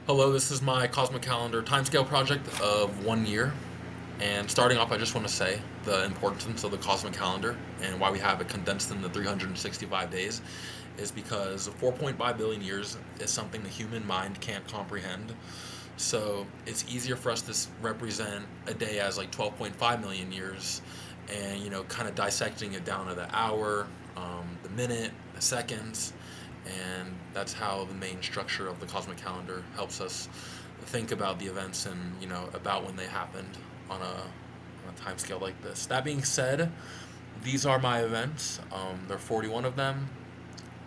Hello, this is my Cosmic Calendar timescale project of 1 year. And starting off, I just want to say the importance of the Cosmic Calendar and why we have it condensed into 365 days is because 4.5 billion years is something the human mind can't comprehend. So it's easier for us to represent a day as like 12.5 million years and, kind of dissecting it down to the hour, the minute, the seconds, and that's how the main structure of the cosmic calendar helps us think about the events and about when they happened on a time scale like this. That being said, these are my events. There are 41 of them.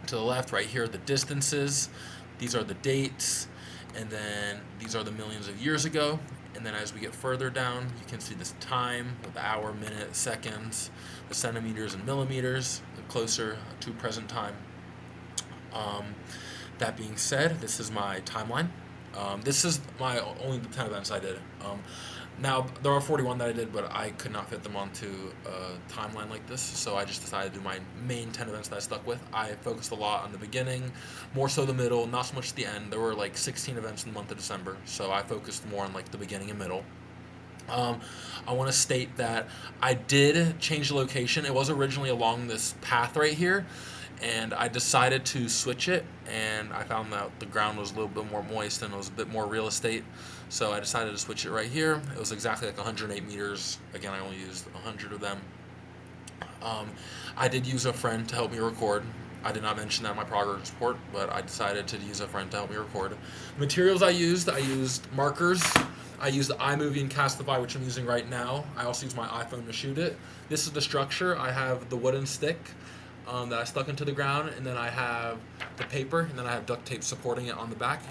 To the left, right here, the distances. These are the dates, and then these are the millions of years ago. And then as we get further down, you can see this time with the hour, minute, seconds, the centimeters and millimeters, the closer to present time. Um, that being said, this is my timeline. This is my only the 10 events I did. Now there are 41 that I did, but I could not fit them onto a timeline like this, so I just decided to do my main 10 events that I stuck with. I focused a lot on the beginning, more so the middle, not so much the end. There were like 16 events in the month of December, so I focused more on like the beginning and middle. Um, I want to state that I did change the location. It was originally along this path right here, and I decided to switch it. And I found that the ground was a little bit more moist and it was a bit more real estate, so I decided to switch it right here. It was exactly like 108 meters. Again, I only used 100 of them. Um, I did use a friend to help me record. I did not mention that in my progress report, but I decided to use a friend to help me record. Materials I used markers. I used the iMovie and Castify, which I'm using right now. I also use my iPhone to shoot it. This is the structure. I have the wooden stick that I stuck into the ground, and then I have the paper, and then I have duct tape supporting it on the back,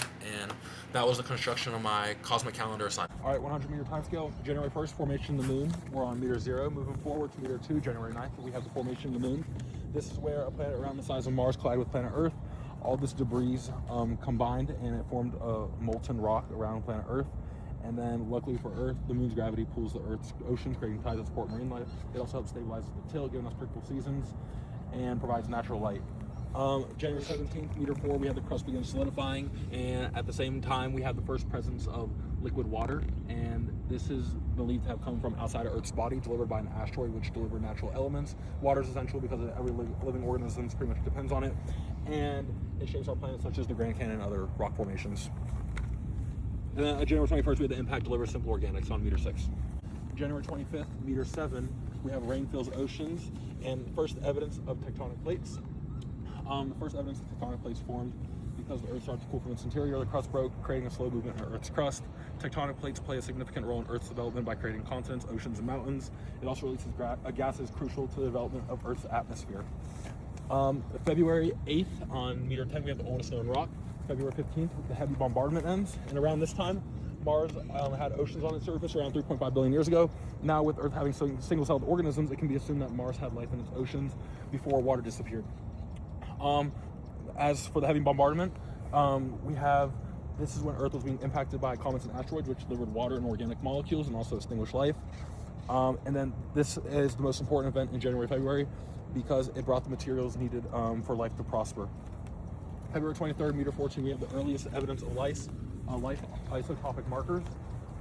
and that was the construction of my cosmic calendar assignment. All right, 100-meter time scale. January 1st, formation of the moon. We're on meter 0. Moving forward to meter 2, January 9th, we have the formation of the moon. This is where a planet around the size of Mars collided with planet Earth. All this debris combined, and it formed a molten rock around planet Earth. And then, luckily for Earth, the moon's gravity pulls the Earth's oceans, creating tides that support marine life. It also helps stabilize the tilt, giving us predictable seasons, and provides natural light. January 17th, meter 4, we have the crust begin solidifying, and at the same time, we have the first presence of liquid water, and this is believed to have come from outside of Earth's body, delivered by an asteroid which delivered natural elements. Water is essential because every living organism pretty much depends on it, and it shapes our planet, such as the Grand Canyon and other rock formations. And then January 21st, we have the impact delivers simple organics on meter 6. January 25th, meter 7, we have rain fills oceans and first evidence of tectonic plates. The first evidence of tectonic plates formed because the Earth started to cool from its interior. The crust broke, creating a slow movement in Earth's crust. Tectonic plates play a significant role in Earth's development by creating continents, oceans, and mountains. It also releases gases crucial to the development of Earth's atmosphere. February 8th, on meter 10, we have the oldest known rock. February 15th, the heavy bombardment ends, and around this time, Mars had oceans on its surface around 3.5 billion years ago. Now, with Earth having single-celled organisms, it can be assumed that Mars had life in its oceans before water disappeared. As for the heavy bombardment, this is when Earth was being impacted by comets and asteroids, which delivered water and organic molecules and also extinguished life. And then this is the most important event in January, February, because it brought the materials needed for life to prosper. February 23rd, meter 14, we have the earliest evidence of life isotopic markers.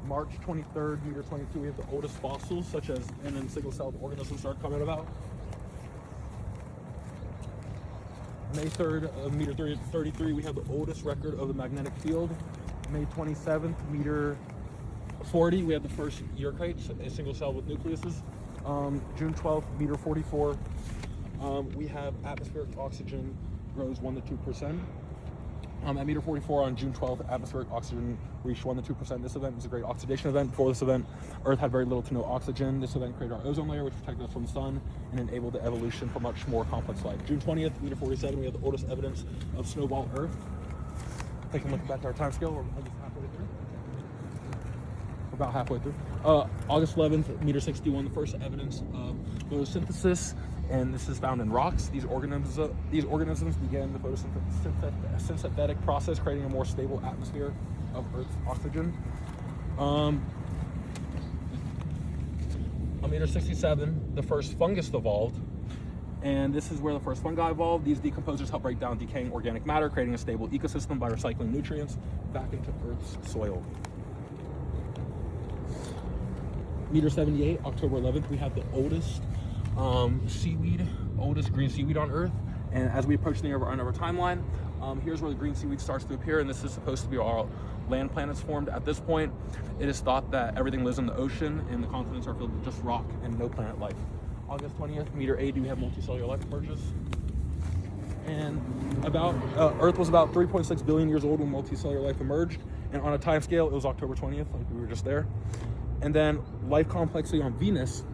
March 23rd, meter 22, we have the oldest fossils, such as, and then single-celled organisms start coming about. May 3rd, meter 33, we have the oldest record of the magnetic field. May 27th, meter 40, we have the first eukaryotes, a single cell with nucleuses. June 12th, meter 44, we have atmospheric oxygen grows 1 to 2%. At meter 44 on June 12th, atmospheric oxygen reached 1 to 2%. This event was a great oxidation event. Before this event, Earth had very little to no oxygen. This event created our ozone layer, which protected us from the sun and enabled the evolution for much more complex life. June 20th, meter 47, we have the oldest evidence of snowball Earth. Taking a look back at our time scale, we're almost halfway through. About halfway through. August 11th, meter 61, the first evidence of photosynthesis, and this is found in rocks. These organisms began the photosynthetic process, creating a more stable atmosphere of Earth's oxygen. On meter 67, the first fungus evolved, And this is where the first fungi evolved. These decomposers help break down decaying organic matter, creating a stable ecosystem by recycling nutrients back into Earth's soil. Meter 78, October 11th, we have the oldest green seaweed on Earth. And as we approach the end of our timeline, here's where the green seaweed starts to appear, and this is supposed to be our land planets formed. At this point, it is thought that everything lives in the ocean, and the continents are filled with just rock and no planet life. August 20th, meter 80, we have multicellular life emerges. And Earth was about 3.6 billion years old when multicellular life emerged, and on a time scale, it was October 20th, like we were just there. And then life complexity on Venus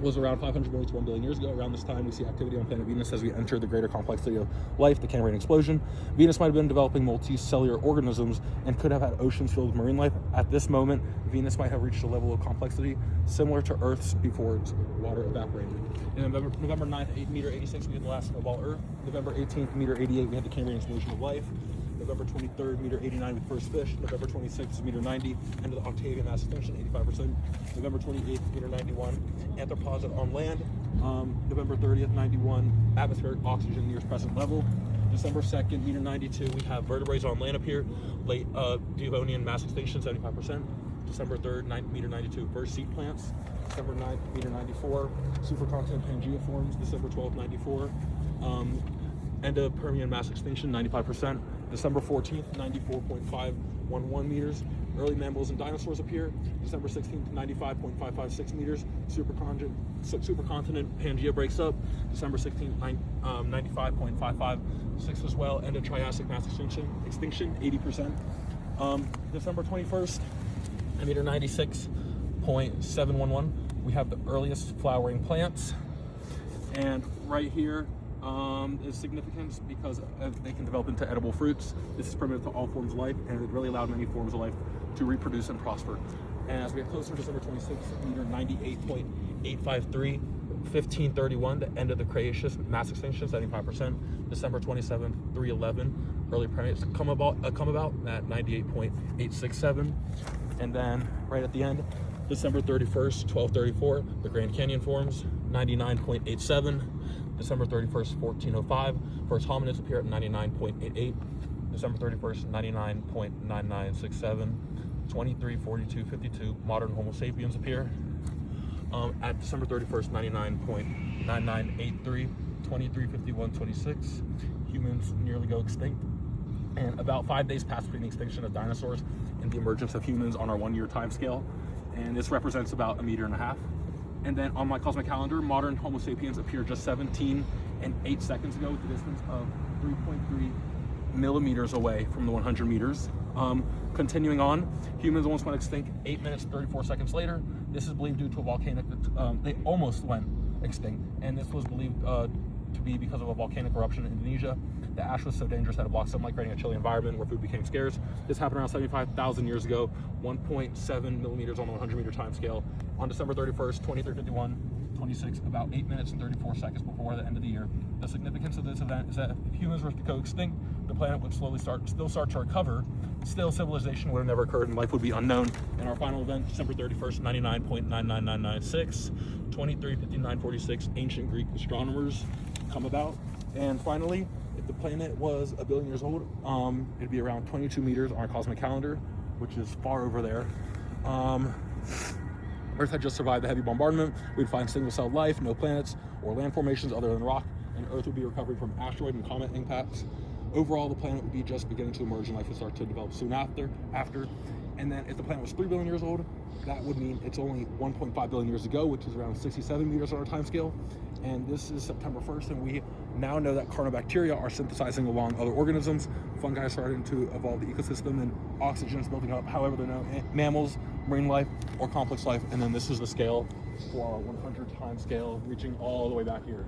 was around 500 million to 1 billion years ago. Around this time, we see activity on planet Venus as we enter the greater complexity of life, the Cambrian explosion. Venus might have been developing multicellular organisms and could have had oceans filled with marine life. At this moment, Venus might have reached a level of complexity similar to Earth's before its water evaporated. And November 9th, meter 86, we had the last snowball Earth. November 18th, meter 88, we had the Cambrian explosion of life. November 23rd, meter 89 with first fish. November 26th, meter 90, end of the Octavian mass extinction, 85%. November 28th, meter 91, anthropoid on land. November 30th, 91, atmospheric oxygen near its present level. December 2nd, meter 92, we have vertebrates on land appear. Late Devonian mass extinction, 75%. December 3rd, meter 92, first seed plants. December 9th, meter 94, supercontinent Pangaea forms. December 12th, 94. End of Permian mass extinction, 95%. December 14th, 94.511 meters. Early mammals and dinosaurs appear. December 16th, 95.556 meters. Supercontinent Pangaea breaks up. December 16th, 95.556 as well. End of Triassic mass extinction, 80%. December 21st, meter 96.711. We have the earliest flowering plants. And right here, is significance because they can develop into edible fruits. This is primitive to all forms of life, and it really allowed many forms of life to reproduce and prosper. And as we get closer to December 26th, meter 98.853, 1531, the end of the Cretaceous mass extinction, 75%. December 27th, 311, early primates come about at 98.867. And then right at the end, December 31st, 1234, the Grand Canyon forms, 99.87. December 31st, 1405, first hominids appear at 99.88. December 31st, 99.9967. 234252, modern Homo sapiens appear. At December 31st, 99.9983. 235126, humans nearly go extinct. And about 5 days pass between the extinction of dinosaurs and the emergence of humans on our 1 year time scale. And this represents about 1.5 meters. And then on my cosmic calendar, modern Homo sapiens appeared just 17 and 8 seconds ago with a distance of 3.3 millimeters away from the 100 meters. Continuing on, humans almost went extinct 8 minutes, 34 seconds later. This is believed due to a volcanic, they almost went extinct. And this was believed to be because of a volcanic eruption in Indonesia. The ash was so dangerous that it blocked sunlight, creating a chilly environment where food became scarce. This happened around 75,000 years ago, 1.7 millimeters on the 100 meter time scale. On December 31st, 2351-26, about 8 minutes and 34 seconds before the end of the year. The significance of this event is that if humans were to go extinct, the planet would still start to recover. Still, civilization would have never occurred and life would be unknown. And our final event, December 31st, 99.99996, 2359-46, ancient Greek astronomers come about. And finally, if the planet was 1 billion years old, it'd be around 22 meters on our cosmic calendar, which is far over there. Earth had just survived the heavy bombardment. We'd find single-celled life, no planets or land formations other than rock, and Earth would be recovering from asteroid and comet impacts. Overall, the planet would be just beginning to emerge and life would start to develop soon after. And then if the planet was 3 billion years old, that would mean it's only 1.5 billion years ago, which is around 67 meters on our time scale. And this is September 1st, and we now know that carnobacteria are synthesizing along other organisms. Fungi are starting to evolve the ecosystem, and oxygen is building up. However, there are no mammals, marine life, or complex life. And then this is the scale for our 100 time scale, reaching all the way back here.